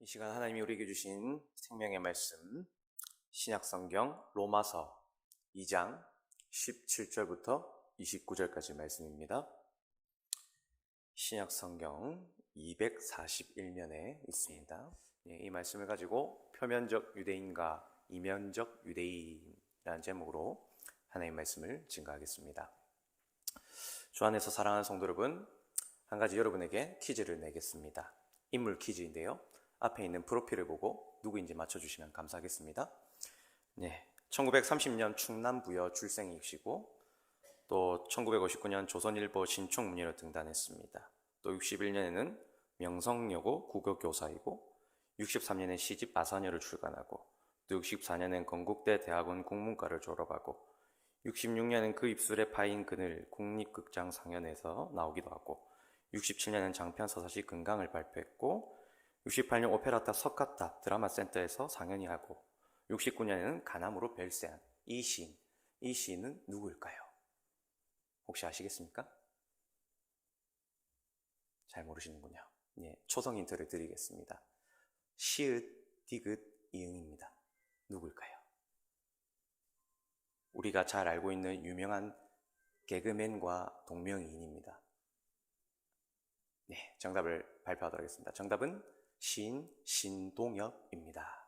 이 시간 하나님이 우리에게 주신 생명의 말씀, 신약성경 로마서 2장 17절부터 29절까지 말씀입니다. 신약성경 241면에 있습니다. 이 말씀을 가지고 표면적 유대인과 이면적 유대인이라는 제목으로 하나님의 말씀을 증거하겠습니다. 주 안에서 사랑하는 성도 여러분, 한 가지 여러분에게 퀴즈를 내겠습니다. 인물 퀴즈인데요. 앞에 있는 프로필을 보고 누구인지 맞춰주시면 감사하겠습니다. 1930년 충남부여 출생이시고 또 1959년 조선일보 신총문예로 등단했습니다. 또 61년에는 명성여고 국어교사이고 63년에 시집 아사녀를 출간하고 또 64년엔 건국대 대학원 국문과를 졸업하고 66년엔 그 입술에 파인 그늘 국립극장 상연에서 나오기도 하고 67년엔 장편 서사시 금강을 발표했고 68년 오페라타 석가탑 드라마 센터에서 상연이 하고 69년에는 가남으로 별세한 이 시인은 누구일까요? 혹시 아시겠습니까? 잘 모르시는군요. 초성 힌트를 드리겠습니다. 시읒, 디귿, 이응입니다. 누구일까요? 우리가 잘 알고 있는 유명한 개그맨과 동명이인입니다. 정답을 발표하도록 하겠습니다. 정답은 시인 신동엽입니다.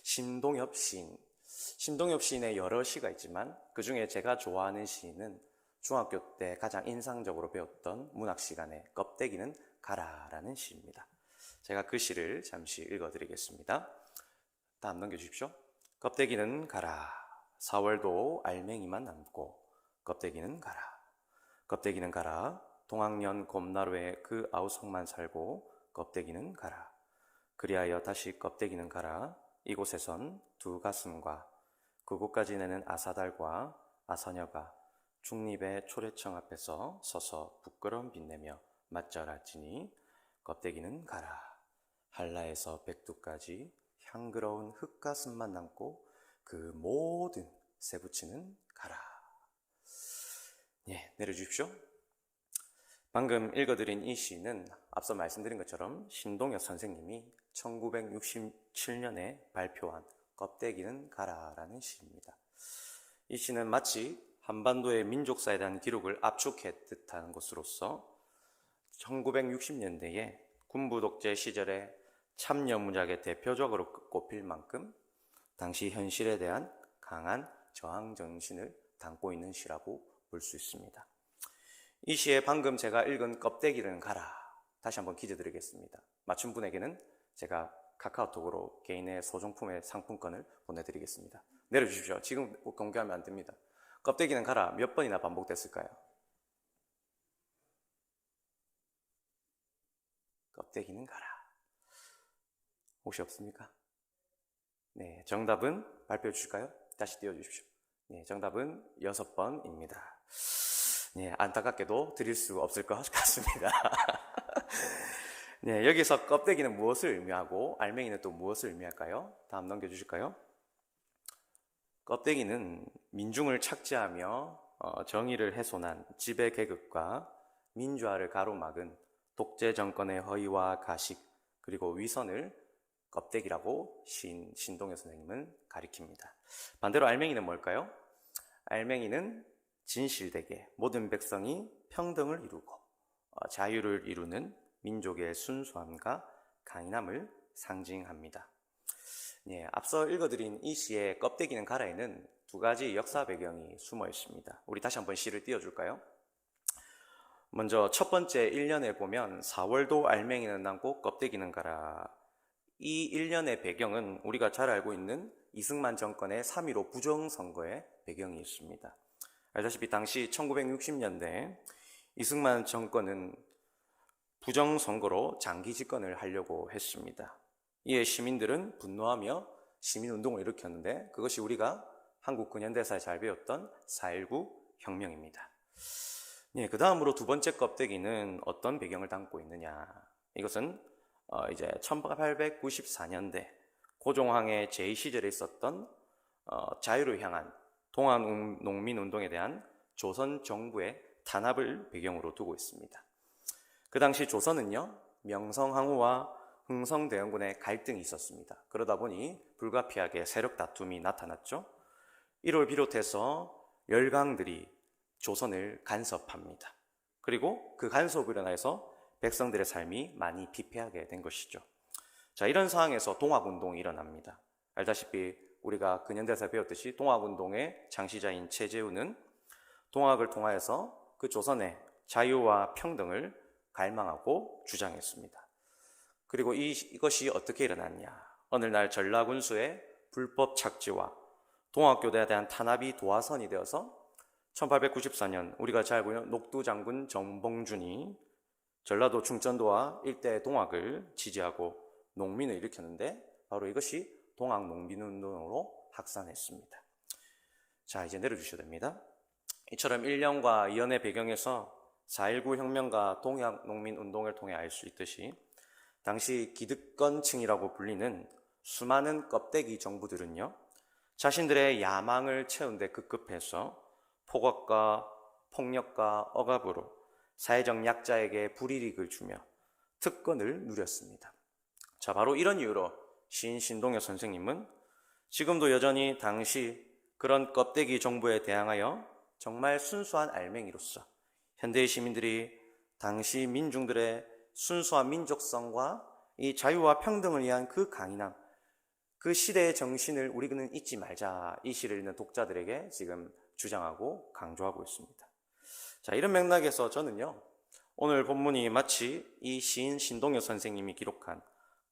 신동엽 시인. 신동엽 시인의 여러 시가 있지만 그 중에 제가 좋아하는 시인은 중학교 때 가장 인상적으로 배웠던 문학 시간에 껍데기는 가라라는 시입니다. 제가 그 시를 잠시 읽어드리겠습니다. 다음 넘겨주십시오. 껍데기는 가라. 4월도 알맹이만 남고 껍데기는 가라. 껍데기는 가라. 동학년 곰나루에 그 아우성만 살고 껍데기는 가라. 그리하여 다시 껍데기는 가라. 이곳에선 두 가슴과 그곳까지 내는 아사달과 아사녀가 중립의 초래청 앞에서 서서 부끄러움 빛내며 맞절하지니 껍데기는 가라. 한라에서 백두까지 향그러운 흙가슴만 남고 그 모든 새부치는 가라. 내려주십시오. 방금 읽어드린 이 시는 앞서 말씀드린 것처럼 신동엽 선생님이 1967년에 발표한 껍데기는 가라라는 시입니다. 이 시는 마치 한반도의 민족사에 대한 기록을 압축했듯한 것으로서 1960년대에 군부 독재 시절에 참여 문학의 대표적으로 꼽힐 만큼 당시 현실에 대한 강한 저항 정신을 담고 있는 시라고 볼 수 있습니다. 이 시에 방금 제가 읽은 껍데기는 가라. 다시 한번 퀴즈 드리겠습니다. 맞춘 분에게는 제가 카카오톡으로 개인의 소정품의 상품권을 보내드리겠습니다. 내려주십시오. 지금 공개하면 안 됩니다. 껍데기는 가라. 몇 번이나 반복됐을까요? 껍데기는 가라. 혹시 없습니까? 정답은 발표해 주실까요? 다시 띄워주십시오. 정답은 6번입니다. 안타깝게도 드릴 수 없을 것 같습니다. 여기서 껍데기는 무엇을 의미하고 알맹이는 또 무엇을 의미할까요? 다음 넘겨주실까요? 껍데기는 민중을 착지하며 정의를 훼손한 지배 계급과 민주화를 가로막은 독재 정권의 허위와 가식 그리고 위선을 껍데기라고 신동엽 선생님은 가리킵니다. 반대로 알맹이는 뭘까요? 알맹이는 진실되게 모든 백성이 평등을 이루고 자유를 이루는 민족의 순수함과 강인함을 상징합니다. 앞서 읽어드린 이 시의 껍데기는 가라에는 두 가지 역사 배경이 숨어 있습니다. 우리 다시 한번 시를 띄워줄까요? 먼저 첫 번째 1년에 보면 4월도 알맹이는 남고 껍데기는 가라. 이 1년의 배경은 우리가 잘 알고 있는 이승만 정권의 3.15 부정선거의 배경이 있습니다. 알다시피 당시 1960년대 이승만 정권은 부정선거로 장기 집권을 하려고 했습니다. 이에 시민들은 분노하며 시민운동을 일으켰는데 그것이 우리가 한국 근현대사에 잘 배웠던 4.19 혁명입니다. 그 다음으로 두 번째 껍데기는 어떤 배경을 담고 있느냐. 이것은 이제 1894년대 고종황의 제2시절에 있었던 자유를 향한 동아농민운동에 대한 조선 정부의 탄압을 배경으로 두고 있습니다. 그 당시 조선은요, 명성황후와 흥성대원군의 갈등이 있었습니다. 그러다 보니 불가피하게 세력 다툼이 나타났죠. 이를 비롯해서 열강들이 조선을 간섭합니다. 그리고 그 간섭으로 인해서 백성들의 삶이 많이 피폐하게 된 것이죠. 자, 이런 상황에서 동학운동이 일어납니다. 알다시피 우리가 근현대사에 배웠듯이 동학운동의 창시자인 최재우는 동학을 통하여서 그 조선의 자유와 평등을 갈망하고 주장했습니다. 그리고 이것이 어떻게 일어났냐? 어느 날 전라군수의 불법 착지와 동학교대에 대한 탄압이 도화선이 되어서 1894년 우리가 잘 알고 있는 녹두장군 정봉준이 전라도 충전도와 일대 동학을 지지하고 농민을 일으켰는데 바로 이것이 동학농민운동으로 확산했습니다. 자, 이제 내려주셔야 됩니다. 이처럼 1년과 2년의 배경에서 4.19 혁명과 동학농민운동을 통해 알 수 있듯이 당시 기득권층이라고 불리는 수많은 껍데기 정부들은요, 자신들의 야망을 채운 데 급급해서 폭언과 폭력과 억압으로 사회적 약자에게 불이익을 주며 특권을 누렸습니다. 자, 바로 이런 이유로 시인 신동엽 선생님은 지금도 여전히 당시 그런 껍데기 정부에 대항하여 정말 순수한 알맹이로서 현대의 시민들이 당시 민중들의 순수한 민족성과 이 자유와 평등을 위한 그 강인함, 그 시대의 정신을 우리는 잊지 말자, 이 시를 읽는 독자들에게 지금 주장하고 강조하고 있습니다. 자, 이런 맥락에서 저는요, 오늘 본문이 마치 이 시인 신동엽 선생님이 기록한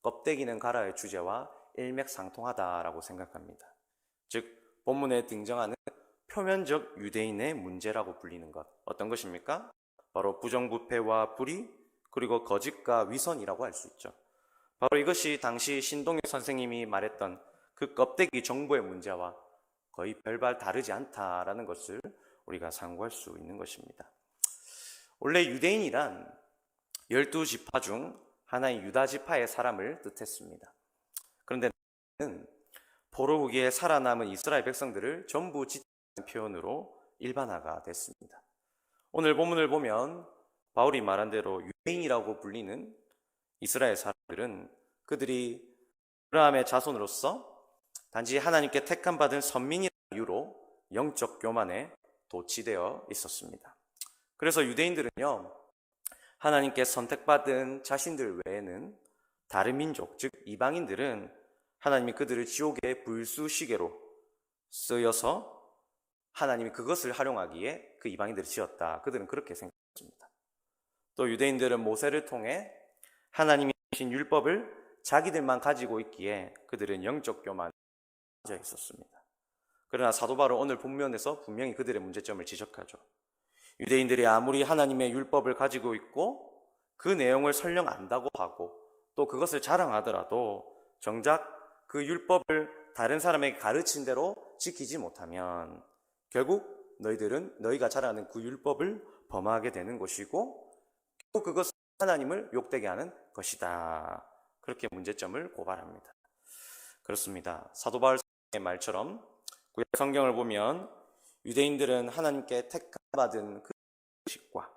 껍데기는 가라의 주제와 일맥상통하다라고 생각합니다. 즉, 본문에 등장하는 표면적 유대인의 문제라고 불리는 것, 어떤 것입니까? 바로 부정부패와 불의, 그리고 거짓과 위선이라고 할 수 있죠. 바로 이것이 당시 신동엽 선생님이 말했던 그 껍데기 정부의 문제와 거의 별반 다르지 않다라는 것을 우리가 상고할 수 있는 것입니다. 원래 유대인이란 12지파 중 하나인 유다지파의 사람을 뜻했습니다. 그런데 포로 후기에 살아남은 이스라엘 백성들을 전부 지칭하는 표현으로 일반화가 됐습니다. 오늘 본문을 보면 바울이 말한 대로 유대인이라고 불리는 이스라엘 사람들은 그들이 아브라함의 자손으로서 단지 하나님께 택함 받은 선민이라는 이유로 영적 교만에 도취되어 있었습니다. 그래서 유대인들은요, 하나님께 선택받은 자신들 외에는 다른 민족, 즉 이방인들은 하나님이 그들을 지옥의 불수시개로 쓰여서 하나님이 그것을 활용하기에 그 이방인들을 지었다. 그들은 그렇게 생각했습니다. 또 유대인들은 모세를 통해 하나님이 주신 율법을 자기들만 가지고 있기에 그들은 영적 교만에 빠져 있었습니다. 그러나 사도 바울은 오늘 본문에서 분명히 그들의 문제점을 지적하죠. 유대인들이 아무리 하나님의 율법을 가지고 있고 그 내용을 설령 안다고 하고 또 그것을 자랑하더라도 정작 그 율법을 다른 사람에게 가르친 대로 지키지 못하면 결국 너희가 자랑하는 그 율법을 범하게 되는 것이고 또 그것은 하나님을 욕되게 하는 것이다. 그렇게 문제점을 고발합니다. 그렇습니다. 사도 바울의 말처럼 구약 성경을 보면 유대인들은 하나님께 택함받은 그 식과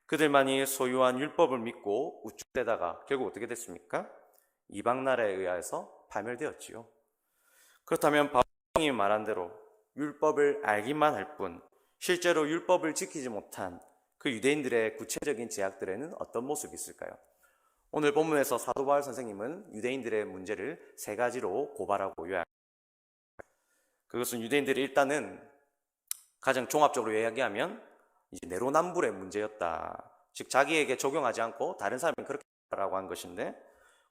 그들만이 소유한 율법을 믿고 우쭐대다가 결국 어떻게 됐습니까? 이방 나라에 의해서 파멸되었지요. 그렇다면 바울이 말한 대로 율법을 알기만 할 뿐 실제로 율법을 지키지 못한 그 유대인들의 구체적인 제약들에는 어떤 모습이 있을까요? 오늘 본문에서 사도 바울 선생님은 유대인들의 문제를 세 가지로 고발하고 요약합니다. 그것은 유대인들이 일단은 가장 종합적으로 이야기하면 이제 내로남불의 문제였다. 즉 자기에게 적용하지 않고 다른 사람이 그렇게 라고 한 것인데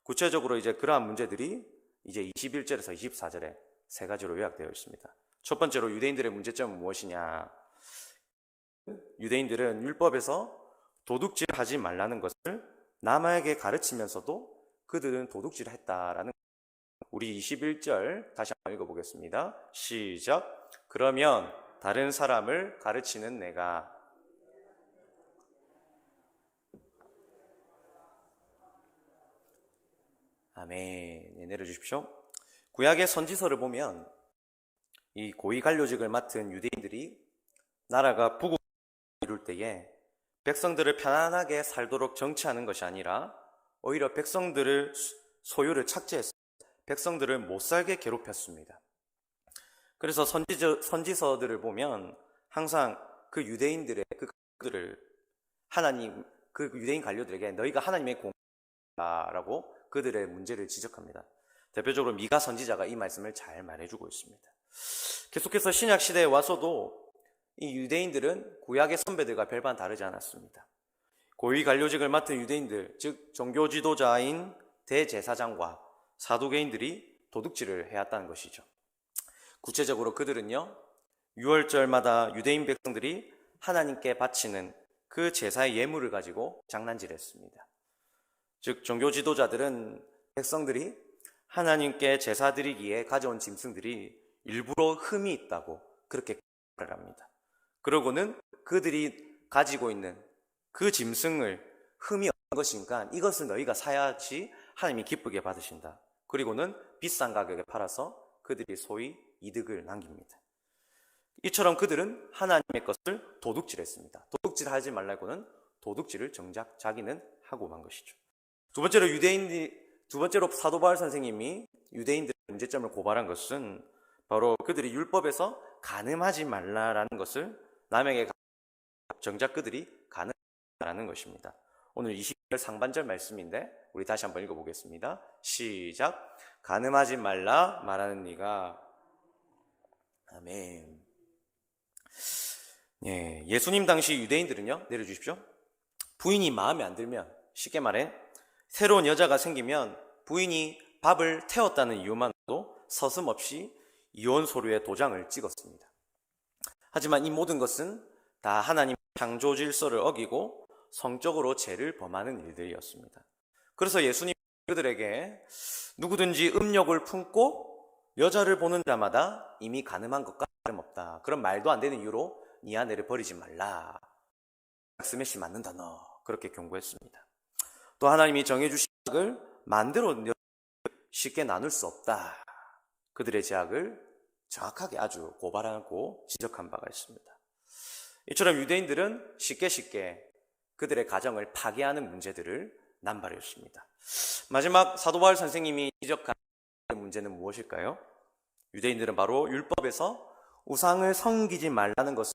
구체적으로 이제 그러한 문제들이 이제 21절에서 24절에 세 가지로 요약되어 있습니다. 첫 번째로 유대인들의 문제점은 무엇이냐? 유대인들은 율법에서 도둑질하지 말라는 것을 남에게 가르치면서도 그들은 도둑질을 했다라는 거예요. 우리 21절 다시 한번 읽어보겠습니다. 시작. 그러면 다른 사람을 가르치는 내가 아멘. 네, 내려주십시오. 구약의 선지서를 보면 이 고위관료직을 맡은 유대인들이 나라가 부국을 이룰 때에 백성들을 편안하게 살도록 정치하는 것이 아니라 오히려 백성들을 소유를 착취해서 백성들을 못살게 괴롭혔습니다. 그래서 선지서들을 보면 항상 그 유대인들의 그들을 하나님, 그 유대인 관료들에게 너희가 하나님의 공라고 그들의 문제를 지적합니다. 대표적으로 미가 선지자가 이 말씀을 잘 말해주고 있습니다. 계속해서 신약 시대에 와서도 이 유대인들은 구약의 선배들과 별반 다르지 않았습니다. 고위 관료직을 맡은 유대인들, 즉 종교 지도자인 대제사장과 사두개인들이 도둑질을 해왔다는 것이죠. 구체적으로 그들은요, 유월절마다 유대인 백성들이 하나님께 바치는 그 제사의 예물을 가지고 장난질했습니다. 즉 종교 지도자들은 백성들이 하나님께 제사 드리기에 가져온 짐승들이 일부러 흠이 있다고 그렇게 말을 합니다. 그러고는 그들이 가지고 있는 그 짐승을 흠이 없는 것이니까 이것을 너희가 사야지 하나님이 기쁘게 받으신다. 그리고는 비싼 가격에 팔아서 그들이 소위 이득을 남깁니다. 이처럼 그들은 하나님의 것을 도둑질했습니다. 도둑질하지 말라고는 도둑질을 정작 자기는 하고 만 것이죠. 두 번째로 사도 바울 선생님이 유대인들의 문제점을 고발한 것은 바로 그들이 율법에서 간음하지 말라라는 것을 남에게 정작 그들이 간음하라는 것입니다. 오늘 20절 상반절 말씀인데 우리 다시 한번 읽어보겠습니다. 시작. 간음하지 말라 말하는 네가. 아멘. 예수님 당시 유대인들은요, 내려주십시오. 부인이 마음에 안 들면, 쉽게 말해 새로운 여자가 생기면 부인이 밥을 태웠다는 이유만으로 서슴없이 이혼 서류에 도장을 찍었습니다. 하지만 이 모든 것은 다 하나님의 창조 질서를 어기고 성적으로 죄를 범하는 일들이었습니다. 그래서 예수님 그들에게 누구든지 음욕을 품고 여자를 보는 자마다 이미 간음한 것과 다름없다. 그런 말도 안 되는 이유로 네 아내를 버리지 말라. 스매시 맞는다 너. 그렇게 경고했습니다. 또 하나님이 정해주신 제약을 만들어 쉽게 나눌 수 없다. 그들의 제약을 정확하게 아주 고발하고 지적한 바가 있습니다. 이처럼 유대인들은 쉽게 그들의 가정을 파괴하는 문제들을 남발했습니다. 마지막 사도 바울 선생님이 지적한 문제는 무엇일까요? 유대인들은 바로 율법에서 우상을 섬기지 말라는 것을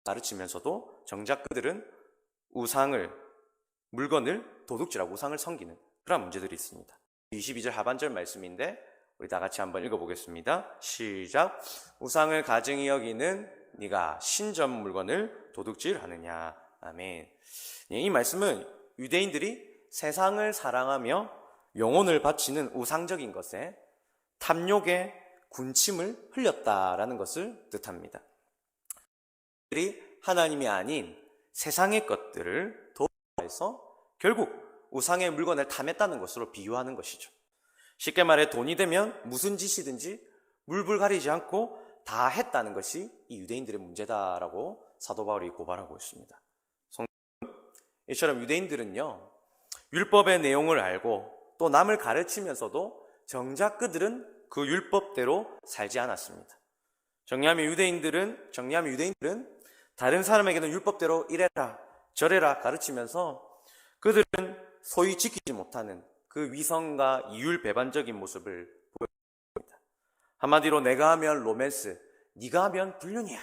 가르치면서도 정작 그들은 물건을 도둑질하고 우상을 섬기는 그런 문제들이 있습니다. 22절 하반절 말씀인데 우리 다 같이 한번 읽어보겠습니다. 시작. 우상을 가증히 여기는 네가 신전 물건을 도둑질하느냐. 아멘. 이 말씀은 유대인들이 세상을 사랑하며 영혼을 바치는 우상적인 것에 탐욕의 군침을 흘렸다라는 것을 뜻합니다. 그들이 하나님이 아닌 세상의 것들을 도와서 결국 우상의 물건을 탐했다는 것으로 비유하는 것이죠. 쉽게 말해 돈이 되면 무슨 짓이든지 물불 가리지 않고 다 했다는 것이 이 유대인들의 문제다라고 사도 바울이 고발하고 있습니다. 이처럼 유대인들은요, 율법의 내용을 알고 또 남을 가르치면서도 정작 그들은 그 율법대로 살지 않았습니다. 정리하면 유대인들은 다른 사람에게는 율법대로 이래라 저래라 가르치면서 그들은 소위 지키지 못하는 그 위선과 이율배반적인 모습을 보여줍니다. 한마디로 내가 하면 로맨스, 네가 하면 불륜이야.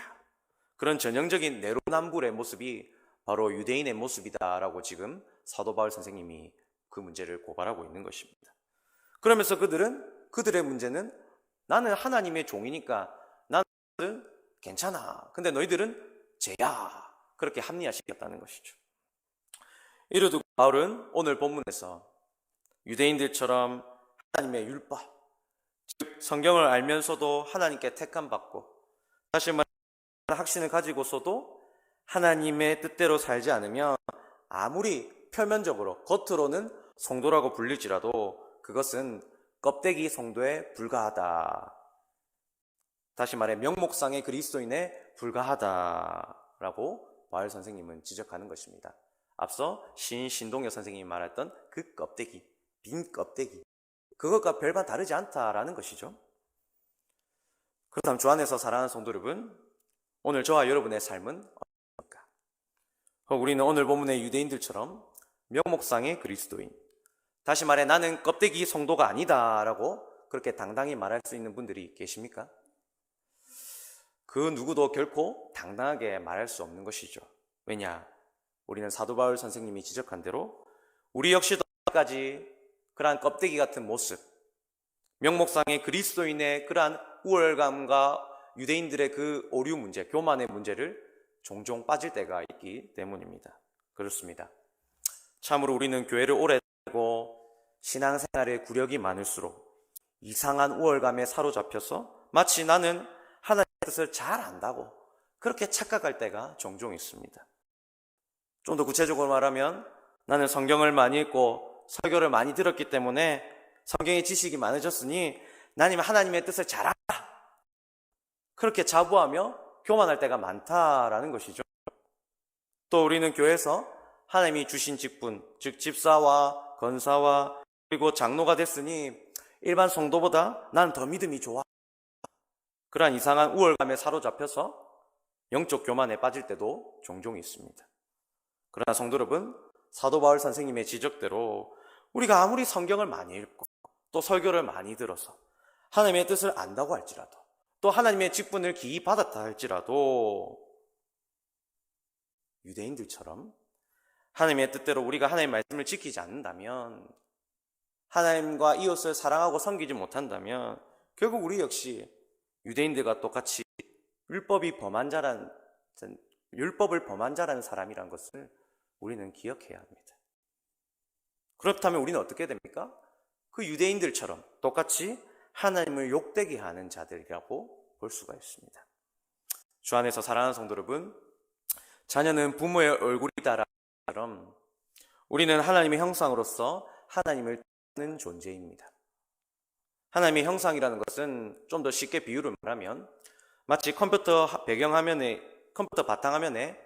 그런 전형적인 내로남불의 모습이 바로 유대인의 모습이다라고 지금 사도 바울 선생님이 그 문제를 고발하고 있는 것입니다. 그러면서 그들의 문제는 나는 하나님의 종이니까 나는 괜찮아. 근데 너희들은 죄야. 그렇게 합리화시켰다는 것이죠. 이를 두고 바울은 오늘 본문에서 유대인들처럼 하나님의 율법, 즉 성경을 알면서도 하나님께 택함받고 다시 말해 확신을 가지고서도 하나님의 뜻대로 살지 않으면 아무리 표면적으로 겉으로는 성도라고 불릴지라도 그것은 껍데기 성도에 불과하다. 다시 말해 명목상의 그리스도인에 불과하다라고 바울 선생님은 지적하는 것입니다. 앞서 신동엽 선생님이 말했던 그 껍데기, 빈 껍데기, 그것과 별반 다르지 않다라는 것이죠. 그렇다면 주 안에서 사랑하는 성도 여러분, 오늘 저와 여러분의 삶은 어떻습니까? 우리는 오늘 본문의 유대인들처럼 명목상의 그리스도인, 다시 말해 나는 껍데기 성도가 아니다라고 그렇게 당당히 말할 수 있는 분들이 계십니까? 그 누구도 결코 당당하게 말할 수 없는 것이죠. 왜냐? 우리는 사도 바울 선생님이 지적한 대로 우리 역시도 까지 그러한 껍데기 같은 모습, 명목상의 그리스도인의 그러한 우월감과 유대인들의 그 오류 문제, 교만의 문제를 종종 빠질 때가 있기 때문입니다. 그렇습니다. 참으로 우리는 교회를 오래 다니고 신앙생활에 구력이 많을수록 이상한 우월감에 사로잡혀서 마치 나는 하나님의 뜻을 잘 안다고 그렇게 착각할 때가 종종 있습니다. 좀 더 구체적으로 말하면 나는 성경을 많이 읽고 설교를 많이 들었기 때문에 성경의 지식이 많아졌으니 나는 하나님의 뜻을 잘 안다. 그렇게 자부하며 교만할 때가 많다라는 것이죠. 또 우리는 교회에서 하나님이 주신 직분, 즉 집사와 건사와 그리고 장로가 됐으니 일반 성도보다 난 더 믿음이 좋아. 그러한 이상한 우월감에 사로잡혀서 영적 교만에 빠질 때도 종종 있습니다. 그러나 성도 여러분, 사도 바울 선생님의 지적대로 우리가 아무리 성경을 많이 읽고 또 설교를 많이 들어서 하나님의 뜻을 안다고 할지라도 또 하나님의 직분을 기이 받았다 할지라도 유대인들처럼 하나님의 뜻대로 우리가 하나님의 말씀을 지키지 않는다면, 하나님과 이웃을 사랑하고 섬기지 못한다면 결국 우리 역시 유대인들과 똑같이 율법을 범한 자라는 사람이란 것을 우리는 기억해야 합니다. 그렇다면 우리는 어떻게 됩니까? 그 유대인들처럼 똑같이 하나님을 욕되게 하는 자들이라고 볼 수가 있습니다. 주 안에서 사랑하는 성도 여러분, 자녀는 부모의 얼굴이다라처럼 우리는 하나님의 형상으로서 하나님을 따르는 존재입니다. 하나님의 형상이라는 것은 좀 더 쉽게 비유를 말하면 마치 컴퓨터 바탕화면에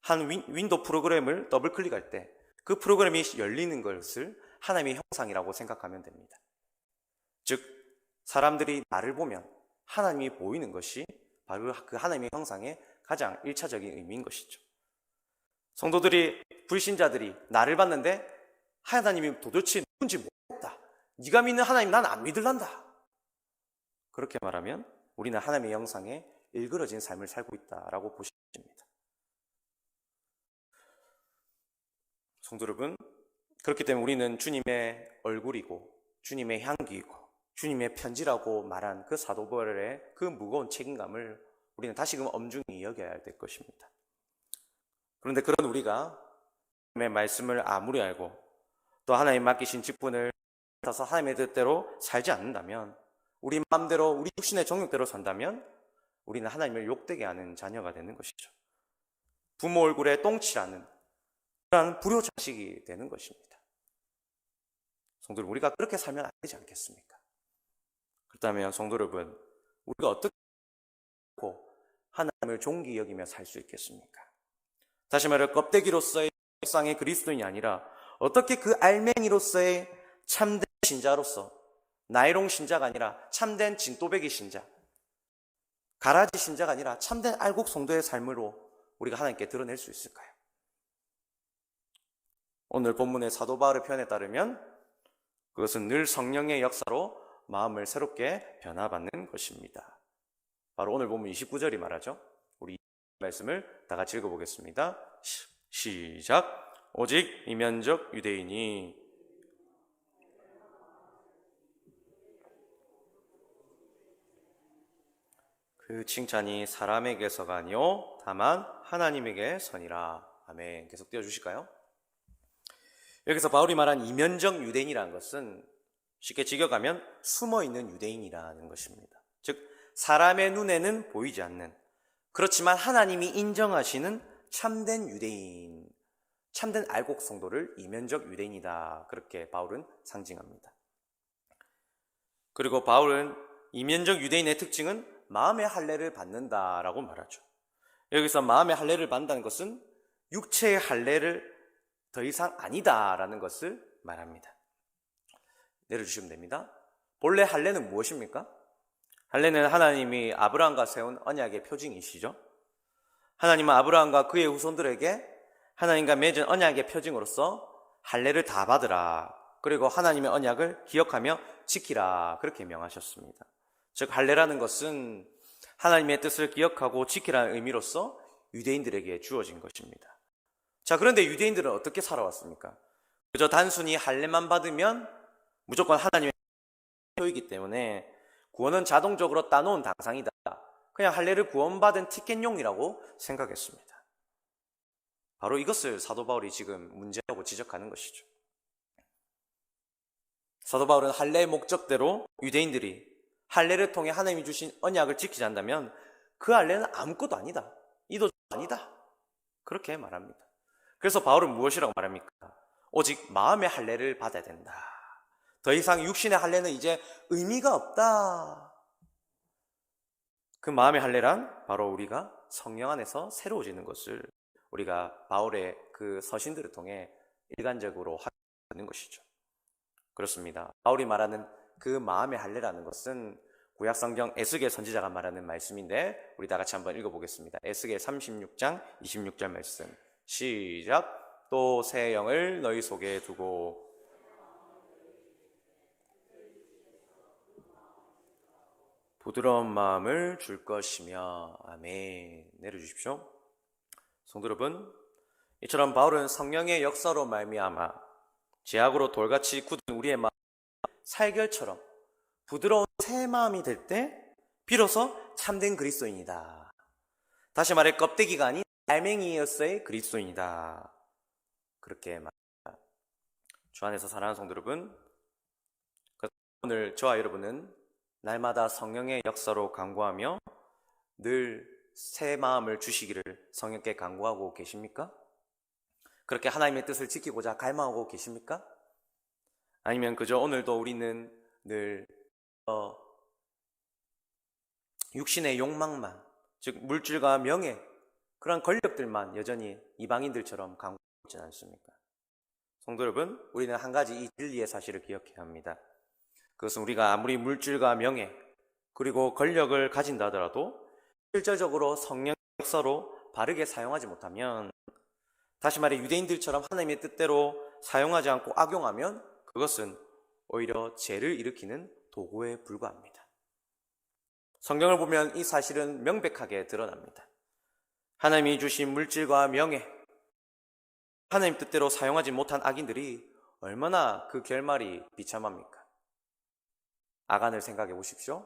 한 윈도우 프로그램을 더블 클릭할 때 그 프로그램이 열리는 것을 하나님의 형상이라고 생각하면 됩니다. 즉 사람들이 나를 보면 하나님이 보이는 것이 바로 그 하나님의 형상의 가장 1차적인 의미인 것이죠. 성도들이, 불신자들이 나를 봤는데 하나님이 도대체 누군지 모르겠다. 네가 믿는 하나님 난 안 믿을란다. 그렇게 말하면 우리는 하나님의 형상에 일그러진 삶을 살고 있다라고 보시면 됩니다. 성도 여러분, 그렇기 때문에 우리는 주님의 얼굴이고 주님의 향기이고 주님의 편지라고 말한 그 사도 바울의 그 무거운 책임감을 우리는 다시금 엄중히 여겨야 될 것입니다. 그런데 그런 우리가 하나님의 말씀을 아무리 알고 또 하나님 맡기신 직분을 따라서 하나님의 뜻대로 살지 않는다면, 우리 마음대로 우리 육신의 정욕대로 산다면 우리는 하나님을 욕되게 하는 자녀가 되는 것이죠. 부모 얼굴에 똥칠하는 그런 불효자식이 되는 것입니다. 성도 여러분, 우리가 그렇게 살면 안 되지 않겠습니까? 그렇다면 성도 여러분, 우리가 어떻게 하나님을 존귀 여기며 살 수 있겠습니까? 다시 말해 껍데기로서의 세상의 그리스도인이 아니라 어떻게 그 알맹이로서의 참된 신자로서, 나이롱 신자가 아니라 참된 진또배기 신자, 가라지 신자가 아니라 참된 알곡 성도의 삶으로 우리가 하나님께 드러낼 수 있을까요? 오늘 본문의 사도 바울의 표현에 따르면 그것은 늘 성령의 역사로 마음을 새롭게 변화받는 것입니다. 바로 오늘 본문 29절이 말하죠. 우리 말씀을 다 같이 읽어보겠습니다. 시작. 오직 이면적 유대인이 그 칭찬이 사람에게서가 아니요 다만 하나님에게서니라. 아멘. 계속 띄워주실까요? 여기서 바울이 말한 이면적 유대인이라는 것은 쉽게 직역하면 숨어있는 유대인이라는 것입니다. 즉 사람의 눈에는 보이지 않는, 그렇지만 하나님이 인정하시는 참된 유대인, 참된 알곡 성도를 이면적 유대인이다, 그렇게 바울은 상징합니다. 그리고 바울은 이면적 유대인의 특징은 마음의 할례를 받는다라고 말하죠. 여기서 마음의 할례를 받는다는 것은 육체의 할례를 더 이상 아니다라는 것을 말합니다. 내려주시면 됩니다. 본래 할례는 무엇입니까? 할례는 하나님이 아브라함과 세운 언약의 표징이시죠. 하나님은 아브라함과 그의 후손들에게 하나님과 맺은 언약의 표징으로서 할례를 다 받으라, 그리고 하나님의 언약을 기억하며 지키라 그렇게 명하셨습니다. 즉 할례라는 것은 하나님의 뜻을 기억하고 지키라는 의미로서 유대인들에게 주어진 것입니다. 자, 그런데 유대인들은 어떻게 살아왔습니까? 그저 단순히 할례만 받으면 무조건 하나님의 표이기 때문에 구원은 자동적으로 따놓은 당상이다. 그냥 할례를 구원받은 티켓용이라고 생각했습니다. 바로 이것을 사도 바울이 지금 문제라고 지적하는 것이죠. 사도 바울은 할례의 목적대로 유대인들이 할례를 통해 하나님이 주신 언약을 지키지 않는다면 그 할례는 아무것도 아니다. 이도 아니다. 그렇게 말합니다. 그래서 바울은 무엇이라고 말합니까? 오직 마음의 할례를 받아야 된다. 더 이상 육신의 할례는 이제 의미가 없다. 그 마음의 할례란 바로 우리가 성령 안에서 새로워지는 것을 우리가 바울의 그 서신들을 통해 일관적으로 하는 것이죠. 그렇습니다. 바울이 말하는 그 마음의 할례라는 것은 구약성경 에스겔 선지자가 말하는 말씀인데 우리 다 같이 한번 읽어보겠습니다. 에스겔 36장 26절 말씀 시작. 또 새 영을 너희 속에 두고 부드러운 마음을 줄 것이며. 아멘. 내려주십시오. 성도 여러분, 이처럼 바울은 성령의 역사로 말미암아 제약으로 돌같이 굳은 우리의 마음 살결처럼 부드러운 새 마음이 될 때 비로소 참된 그리스도인이다. 다시 말해 껍데기가 아닌 알맹이였어의 그리스도인이다. 그렇게 말합니다. 주 안에서 사랑하는 성도 여러분, 오늘 저와 여러분은 날마다 성령의 역사로 간구하며 늘 새 마음을 주시기를 성령께 간구하고 계십니까? 그렇게 하나님의 뜻을 지키고자 갈망하고 계십니까? 아니면 그저 오늘도 우리는 늘 육신의 욕망만, 즉 물질과 명예, 그런 권력들만 여전히 이방인들처럼 강구하고 있지 않습니까? 성도 여러분, 우리는 한 가지 이 진리의 사실을 기억해야 합니다. 그것은 우리가 아무리 물질과 명예 그리고 권력을 가진다 하더라도 실질적으로 성령의 역사로 바르게 사용하지 못하면, 다시 말해 유대인들처럼 하나님의 뜻대로 사용하지 않고 악용하면 그것은 오히려 죄를 일으키는 도구에 불과합니다. 성경을 보면 이 사실은 명백하게 드러납니다. 하나님이 주신 물질과 명예, 하나님 뜻대로 사용하지 못한 악인들이 얼마나 그 결말이 비참합니까? 아간을 생각해 보십시오.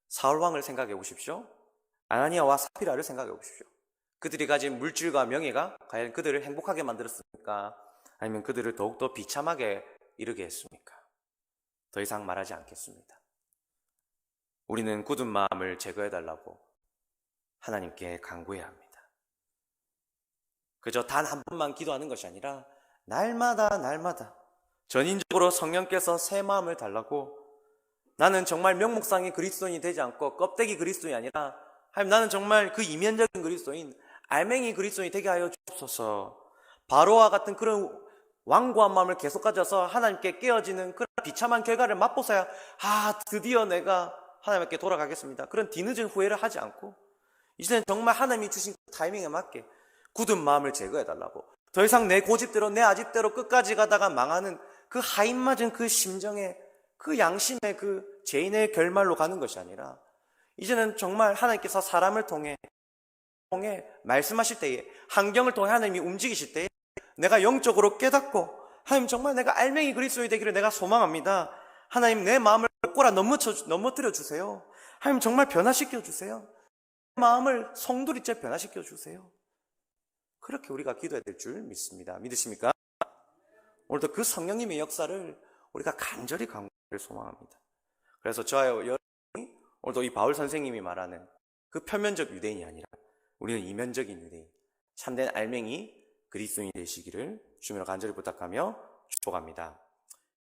사울왕을 생각해 보십시오. 아나니아와 사피라를 생각해 보십시오. 그들이 가진 물질과 명예가 과연 그들을 행복하게 만들었습니까? 아니면 그들을 더욱더 비참하게 이르게 했습니까? 더 이상 말하지 않겠습니다. 우리는 굳은 마음을 제거해달라고 하나님께 간구해야 합니다. 그저 단 한 번만 기도하는 것이 아니라 날마다 전인적으로 성령께서 새 마음을 달라고, 나는 정말 명목상의 그리스도인이 되지 않고 껍데기 그리스도인이 아니라 하나님, 나는 정말 그 이면적인 그리스도인, 알맹이 그리스도인이 되게 하여 주옵소서. 바로와 같은 그런 완고한 마음을 계속 가져서 하나님께 깨어지는 그런 비참한 결과를 맛보서야 드디어 내가 하나님께 돌아가겠습니다. 그런 뒤늦은 후회를 하지 않고 이제는 정말 하나님이 주신 타이밍에 맞게 굳은 마음을 제거해달라고, 더 이상 내 고집대로 내 아집대로 끝까지 가다가 망하는 그 하인맞은 그 심정의 그 양심의 그 죄인의 결말로 가는 것이 아니라, 이제는 정말 하나님께서 사람을 통해 말씀하실 때에, 환경을 통해 하나님이 움직이실 때에 내가 영적으로 깨닫고, 하나님 정말 내가 알맹이 그리스도인이 되기를 내가 소망합니다. 하나님 내 마음을 꼬라 넘어뜨려 주세요. 하나님 정말 변화시켜 주세요. 내 마음을 송두리째 변화시켜 주세요. 그렇게 우리가 기도해야 될 줄 믿습니다. 믿으십니까? 오늘도 그 성령님의 역사를 우리가 간절히 간구를 소망합니다. 그래서 저와 여러분이 오늘도 이 바울 선생님이 말하는 그 표면적 유대인이 아니라 우리는 이면적인 유대인, 참된 알맹이 그리스도인이 되시기를 주님으로 간절히 부탁하며 축복합니다.